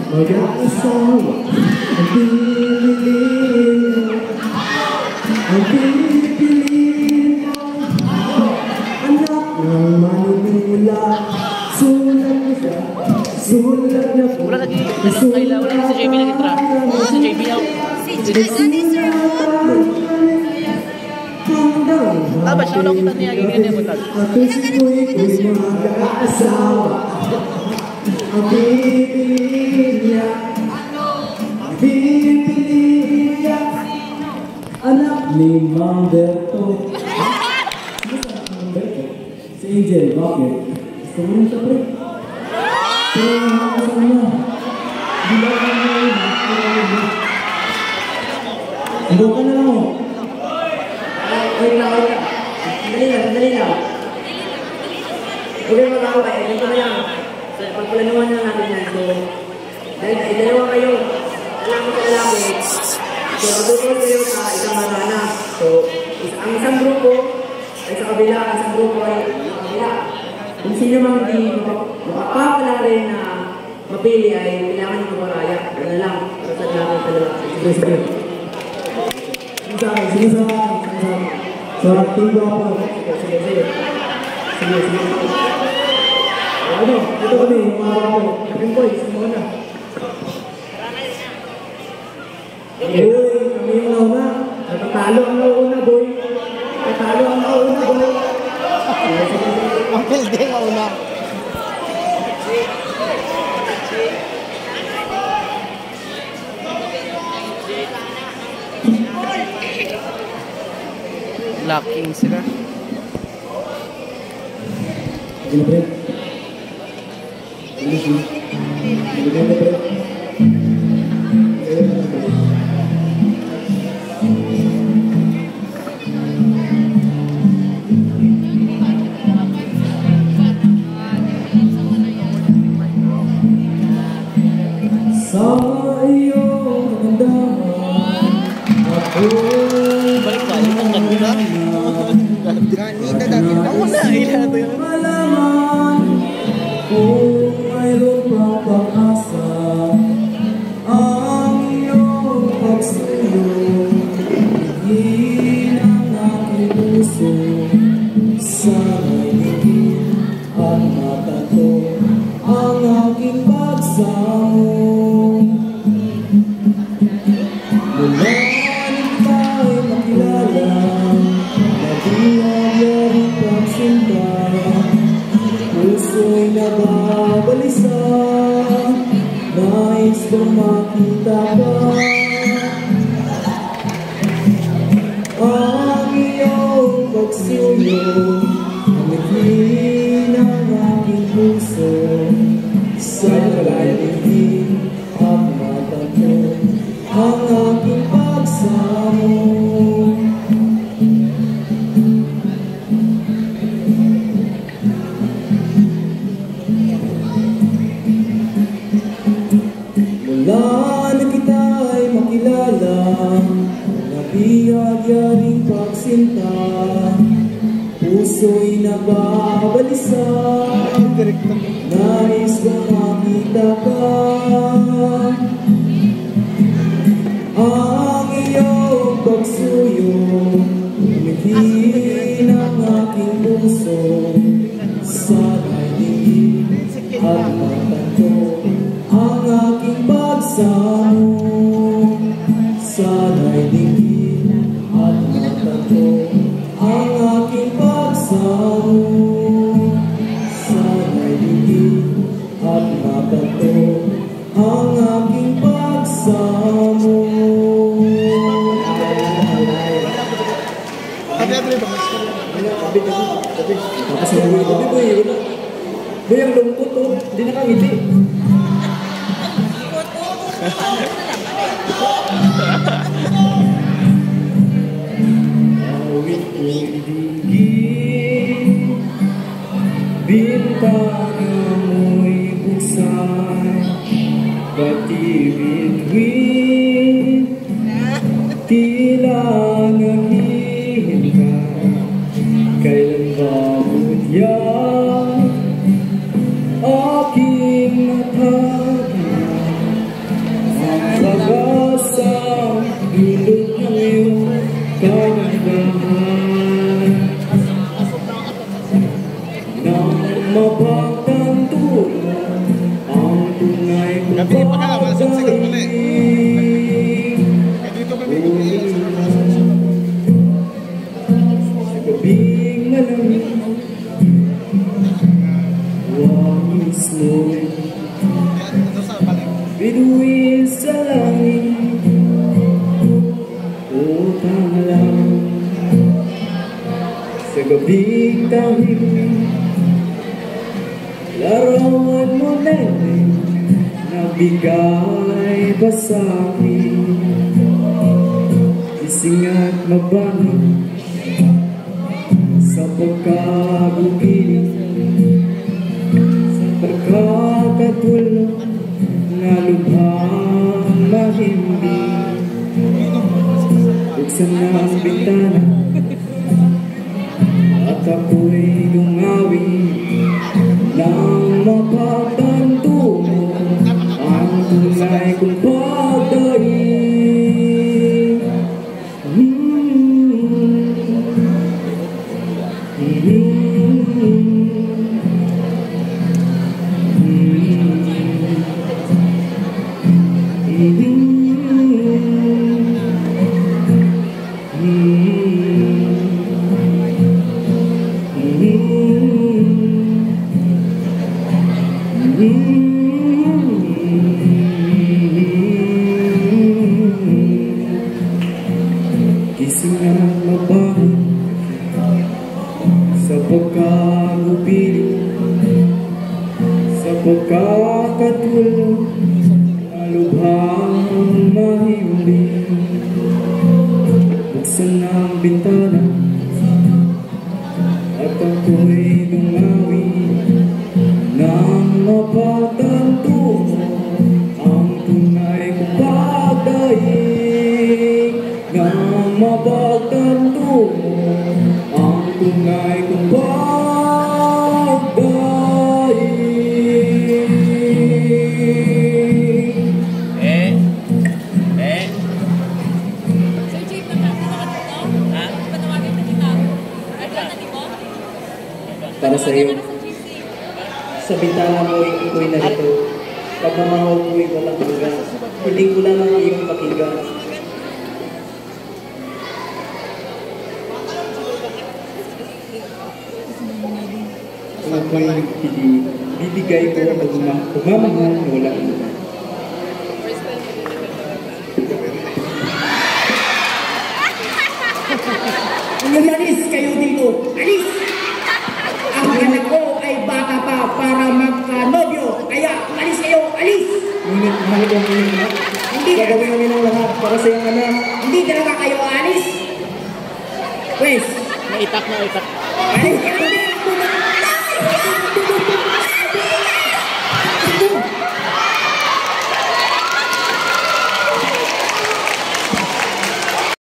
mag-aasawa. Ang piliin, ang piliin mo. Anak ng manunula, sulat na siya, sulat na po. Wala lagi, wala si JB nag-itra. Si JB out. Tama siya, wala kita niya, ganyan mo tal. Ang mag-aasawa. Ang piliin niya, ang piliin niya. Anak ni Mang Berto. Si Angel, bakit? Gusto mo rin siya, pre? Pero nakakasama na. Di ba ka na yun? Hindi ka na lang mo. Wait lang. Dali lang. Okay, mag-away. Ganito na lang. So, pagplanuhan na natin yan. So, dahil dalawa kayo, alam mo sa lalaki. So, matutulog kayo sa isang marana. So, ang isang grupo ay sa kabila, ang isang grupo ay sa kabila. Kung sino mang di makapapala rin na mapili ay kailangan yung mabaraya. Ano lang, para sa namin talaga. Sige. Sige sa akin. So, tinggo ako. Sige. Ano? Ito kami, yung mga ako. Yung boy, sumama na. Uy, kami yung nauna. Natatalo ang nauna, boy. Ang building ang una. Locking sila. Pre. Sa iyong handahan Balik-balik ang ganda. Ganita dati na Wala, ilan ito yun. malaman kung mayroon pang pag-asa ang iyong pagsuyo. Hingin ang aking puso, sana'y higit at matato ang aking pagsamo. Mula nang tayo'y makilala, naging pagsinta, puso'y nababalisa, nais kong makita ka. Ang iyong pagsuyo, ang itin ng aking puso, sana'y higit at matato ang aking pagsamo. Mula na kita'y makilala, nabihag-yaring pagsinta, puso'y nababalisa, nais kong makita ka. Ang iyong pagsuyo, umitin ang aking puso, sana'y higit at matato ang aking pagsamo. Sana'y higit at matato ang aking pagsamo. Sana'y higit at matato ang aking pagsamo. Boy, ang lungkot to. Hindi nakangiti. Awit kong ibigin, bintana mo'y buksan, pati bituin, tila naghihintay, kailan ba mudyan aking matagyan? gabing malamig, wangis mo bituin sa langit, utang lang sa gabing tahimik. Larawan mo natin nabigay pa sa akin, gising at mabango sa pagkagupiling, sa pagkakatulong na lubhang mahimbing. Buksan na ang bintana at ako'y dumawin nang mapatanto mo ang tunay kong pagdaing. Gising na mabango sa pagkagupiling, sa pagkakatulong na lubhang mahimbing. Buksan na ang bintana at ako'y dumawin nang mapatanto ang tunay kong pagdaing, nang mapatanto ang tunay kong pagdaing. Sir Chief, nakakatawa dito? Ha? Panawagan na kita. Nagkakatawa mo? Para sa iyo, sa bintana mo ako'y narito, pagmamahaw ko'y walang hanggan, hiling ko lang ang iyong pakinggan. Kung ako'y nagpili, bibigay ko ang pagmamahal na walang hanggan. Alis kayo dito! Alis! Ang anak ko ay bata pa para magka-nobyo. Kaya alis kayo! Alis! Ngunit mahal ko ang iyong anak. Gagawin namin ang lahat para sa iyong anak. Hindi talaga kayo alis! Pwes! Naitak na itak. Alis!